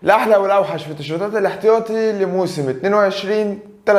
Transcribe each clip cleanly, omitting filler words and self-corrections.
الاحلى والاوحش في التيشيرتات الاحتياطي لموسم 22-23.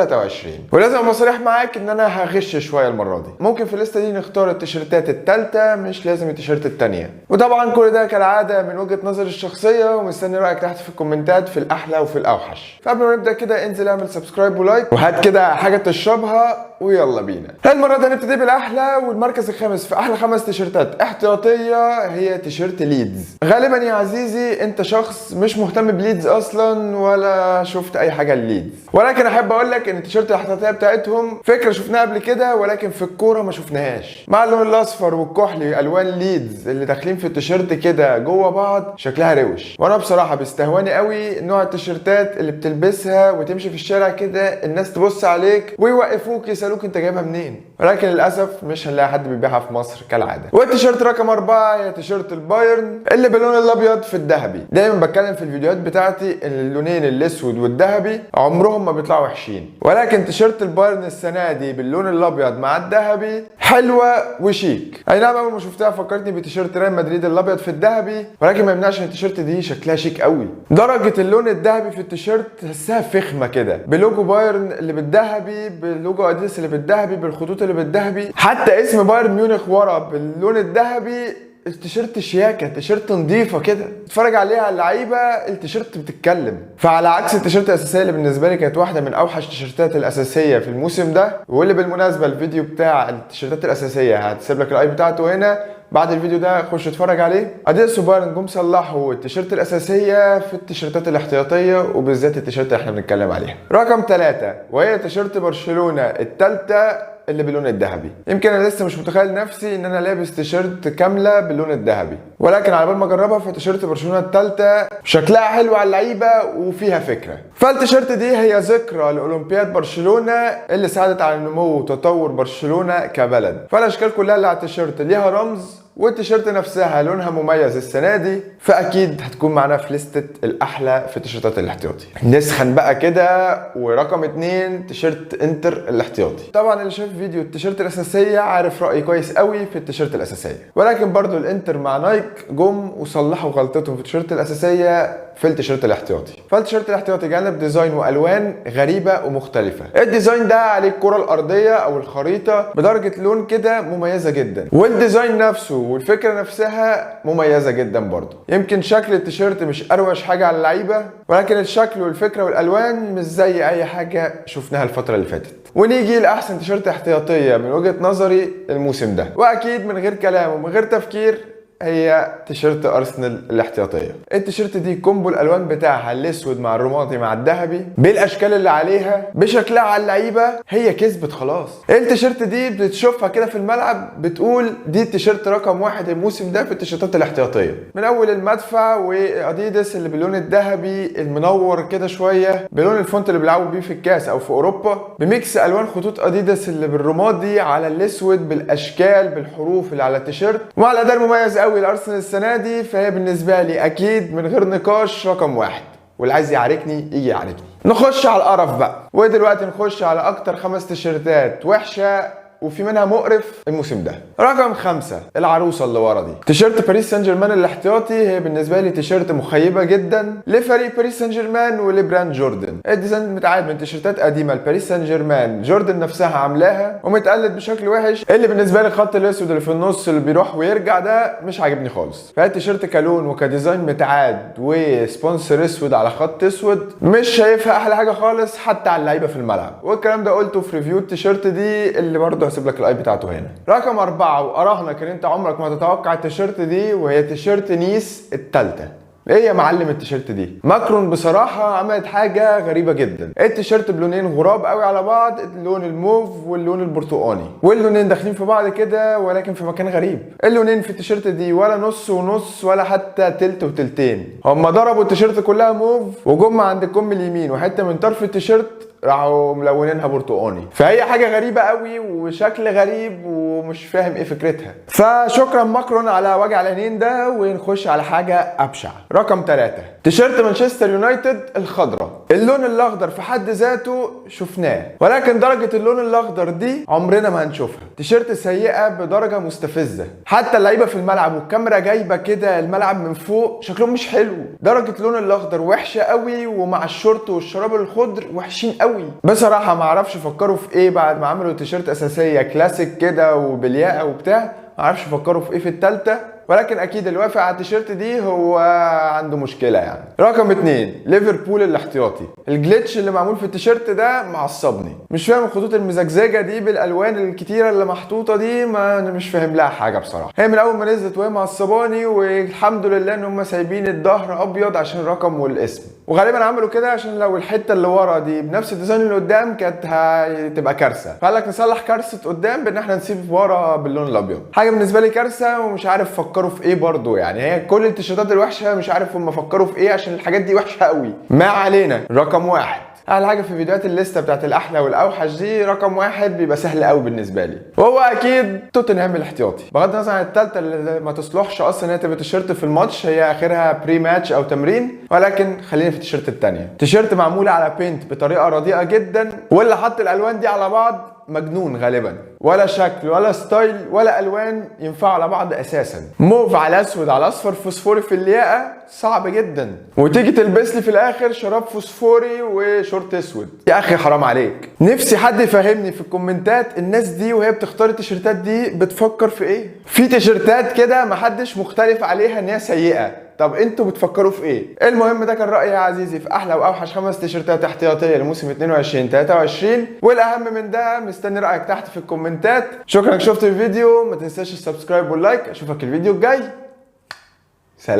ولازم ابقى صريح معاك ان انا هغش شويه المره دي. ممكن في الليسته دي نختار التيشيرتات الثالثه مش لازم التيشيرت الثانيه. وطبعا كل ده كالعاده من وجهه نظري الشخصيه، ومستني رايك تحت في الكومنتات في الاحلى وفي الاوحش. فقبل ما نبدا كده انزل اعمل سبسكرايب ولايك وهات كده حاجه تشربها ويلا بينا. المره دي هنبتدي بالاحلى والمركز الخامس في احلى 5 تيشيرتات احتياطيه هي تيشيرت ليدز. غالبا يا عزيزي انت شخص مش مهتم بليدز اصلا ولا شفت اي حاجه لليدز، ولكن احب اقول لك ان التيشيرت الاحتياطيه بتاعتهم فكره شفناها قبل كده ولكن في الكوره ما شفناهاش. مع اللون الاصفر والكحلي الوان ليدز اللي داخلين في التيشيرت كده جوه بعض شكلها روش، وانا بصراحه بيستهواني قوي نوع التيشيرتات اللي بتلبسها وتمشي في الشارع كده الناس تبص عليك ويوقفوك يسالوك انت جايبها منين، ولكن للاسف مش هنلاقي حد بيبيعها في مصر كالعاده. والتيشيرت رقم 4 هي تيشيرت البايرن اللي باللون الابيض في الذهبي. دايما بتكلم في الفيديوهات بتاعتي ان اللونين الاسود والذهبي عمرهم ما بيطلعوا وحشين، ولكن تيشيرت البايرن السنه دي باللون الابيض مع الذهبي حلوه وشيك. اي نعم اول ما شفتها فكرتني بتيشيرت ريال مدريد الابيض في الذهبي، ولكن ما يمنعش ان التيشيرت دي شكلها شيك قوي. درجه اللون الذهبي في التيشيرت تحسها فخمه كده بلوجو بايرن اللي بالذهبي، بلوجو اديداس اللي بالذهبي، بالخطوط اللي بالذهبي، حتى اسم بايرن ميونخ ورا باللون الذهبي. التيشيرت شياكه، تيشيرت نظيفه كده تتفرج عليها على اللعيبه التيشيرت بتتكلم. فعلى عكس التيشيرت الاساسيه اللي بالنسبه لي كانت واحده من اوحش التيشيرتات الاساسيه في الموسم ده، واللي بالمناسبه الفيديو بتاع التيشيرتات الاساسيه هتسيب لك الاي بتاعته هنا بعد الفيديو ده، خش اتفرج عليه. اديداس وبايرن جم صلحوا التيشيرت الاساسيه في التيشيرتات الاحتياطيه وبالذات التيشيرت اللي احنا بنتكلم عليها. رقم 3 وهي تيشيرت برشلونه الثالثه اللي باللون الذهبي. يمكن انا لسه مش متخيل نفسي ان انا لابس تيشيرت كامله باللون الذهبي، ولكن على بال ما اجربها فتيشيرت برشلونه الثالثه شكلها حلو على اللعيبه وفيها فكره. فالتيشيرت دي هي ذكرى لاولمبياد برشلونه اللي ساعدت على نمو وتطور برشلونه كبلد. فالاشكال كلها اللي على التيشيرت ليها رمز، والتيشيرت نفسها لونها مميز السنه دي، فاكيد هتكون معانا في لستة الاحلى في التيشيرتات الاحتياطي. نسخن بقى كده. ورقم 2 تيشيرت انتر الاحتياطي. طبعا اللي شاف فيديو التيشيرت الاساسيه عارف رايي كويس قوي في التيشيرت الاساسيه، ولكن برضو الانتر مع نايك جم وصلحوا غلطتهم في التيشيرت الاساسيه في التيشيرت الاحتياطي. فالتيشيرت الاحتياطي جانب ديزاين والوان غريبه ومختلفه. الديزاين ده عليه الكره الارضيه او الخريطه بدرجه لون كده مميزه جدا، والديزاين نفسه والفكره نفسها مميزه جدا برضه. يمكن شكل التيشيرت مش اروش حاجه على اللعيبه، ولكن الشكل والفكره والالوان مش زي اي حاجه شفناها الفتره اللي فاتت. ونيجي لاحسن تيشيرت احتياطيه من وجهه نظري الموسم ده، واكيد من غير كلام ومن غير تفكير هي تيشيرت ارسنال الاحتياطيه. التيشيرت دي كومبو الالوان بتاعها الاسود مع الرمادي مع الذهبي بالاشكال اللي عليها بشكلها على اللعيبه هي كسبت خلاص. التيشيرت دي بتشوفها كده في الملعب بتقول دي التيشيرت رقم 1 الموسم ده في التيشيرتات الاحتياطيه. من اول المدفع واديداس اللي باللون الذهبي المنور كده شويه بلون الفونت اللي بيلعبوا بيه في الكاس او في اوروبا، بميكس الوان خطوط اديداس اللي بالرمادي على الاسود بالاشكال بالحروف اللي على التيشيرت، ومع الاداء المميز قوي الارسنال السنه دي، فهي بالنسبه لي اكيد من غير نقاش رقم 1. واللي عايز يعاركني يجي يعاركني. نخش على القرف بقى، ودلوقتي نخش على اكتر 5 تيشيرتات وحشه وفي منها مقرف الموسم ده. رقم 5 العروسه اللي ورا دي، تيشيرت باريس سان جيرمان الاحتياطي. هي بالنسبه لي تيشيرت مخيبه جدا لفريق باريس سان جيرمان ولبراند جوردن. الديزاين متعاد من تيشيرتات قديمه لباريس سان جيرمان جوردن نفسها عاملاها ومتقلد بشكل وحش، اللي بالنسبه لي الخط الاسود اللي في النص اللي بيروح ويرجع ده مش عاجبني خالص. فهي التيشيرت كلون وكديزاين متعاد وسبونسر اسود على خط اسود مش شايفها احلى حاجه خالص حتى على اللعيبه في الملعب، والكلام ده قلته في ريفيو التيشيرت دي اللي برضه هسيب لك الاي بتاعته هنا. رقم 4 واراهنك ان انت عمرك ما تتوقع التيشيرت دي، وهي تيشيرت نيس الثالثه. ايه يا معلم التيشيرت دي؟ ماكرون بصراحه عملت حاجه غريبه جدا. التيشيرت بلونين غراب قوي على بعض، اللون الموف واللون البرتقاني، واللونين داخلين في بعض كده ولكن في مكان غريب. اللونين في التيشيرت دي ولا نص ونص ولا حتى تلت وتلتين، هم ضربوا التيشيرت كلها موف وجم عند الكم اليمين وحته من طرف التيشيرت راحوا ملونينها برتقاني. فهي حاجه غريبه قوي وشكل غريب ومش فاهم ايه فكرتها. فشكرا ماكرون على وجع العينين ده، ونخش على حاجه ابشع. رقم 3 تيشيرت مانشستر يونايتد الخضراء. اللون الاخضر في حد ذاته شفناه، ولكن درجة اللون الاخضر دي عمرنا ما هنشوفها. تيشيرت سيئة بدرجة مستفزة، حتى اللعيبة في الملعب والكاميرا جايبة كده الملعب من فوق شكلهم مش حلو. درجة اللون الاخضر وحشة قوي، ومع الشورت والشراب الخضر وحشين قوي. بصراحة ما اعرفش فكروا في ايه بعد ما عملوا تيشيرت اساسية كلاسيك كده وبالياقة وبتاع. ما اعرفش فكروا في ايه في التالتة، ولكن اكيد اللي وافق على التيشيرت دي هو عنده مشكله يعني. رقم 2 ليفربول الاحتياطي. الجليتش اللي معمول في التيشيرت ده معصبني، مش فاهم الخطوط المزجزجه دي بالالوان الكتيره اللي محطوطه دي، ما انا مش فاهم لها حاجه بصراحه. هي من اول ما نزلت وهي معصباني، والحمد لله ان هم سايبين الظهر ابيض عشان الرقم والاسم، وغالبا عملوا كده عشان لو الحته اللي ورا دي بنفس الديزاين اللي قدام كانت هتبقى كارثه، فقال لك نصلح كارثه قدام بان احنا نسيب ورا باللون الابيض. حاجه بالنسبه لي كارثه، ومش عارف فكروا في ايه برضو يعني. هي كل التيشيرتات الوحشه مش عارف هم فكروا في ايه، عشان الحاجات دي وحشه قوي. ما علينا. رقم 1 احلى حاجه في فيديوهات الليسته بتاعت الاحلى والاوحش دي، رقم 1 بيبقى سهل قوي بالنسبه لي، وهو اكيد توتنهام الاحتياطي. بغض النظر عن الثالثه اللي ما تصلحش اصلا ان هي تبقى تيشيرت في الماتش، هي اخرها بري ماتش او تمرين، ولكن خلينا في التيشيرت الثانيه. تيشيرت معموله على بينت بطريقه رديئه جدا، واللي حط الالوان دي على بعض مجنون غالبا. ولا شكل ولا ستايل ولا الوان ينفعوا على بعض اساسا. موف على اسود على اصفر فوسفوري في اللياقه صعب جدا، وتيجي تلبس لي في الاخر شراب فوسفوري وشورت اسود. يا اخي حرام عليك. نفسي حد يفهمني في الكومنتات الناس دي وهي بتختار التيشيرتات دي بتفكر في ايه. في تيشيرتات كده محدش مختلف عليها ان هي سيئه، طب انتوا بتفكروا في ايه؟ المهم ده كان رايي يا عزيزي في احلى واوحش 5 تيشيرتات احتياطيه لموسم 22 23، والاهم من ده مستني رايك تحت في الكومنتات. شكرا انك شفت الفيديو، ما تنساش السبسكرايب واللايك. اشوفك الفيديو الجاي. سلام.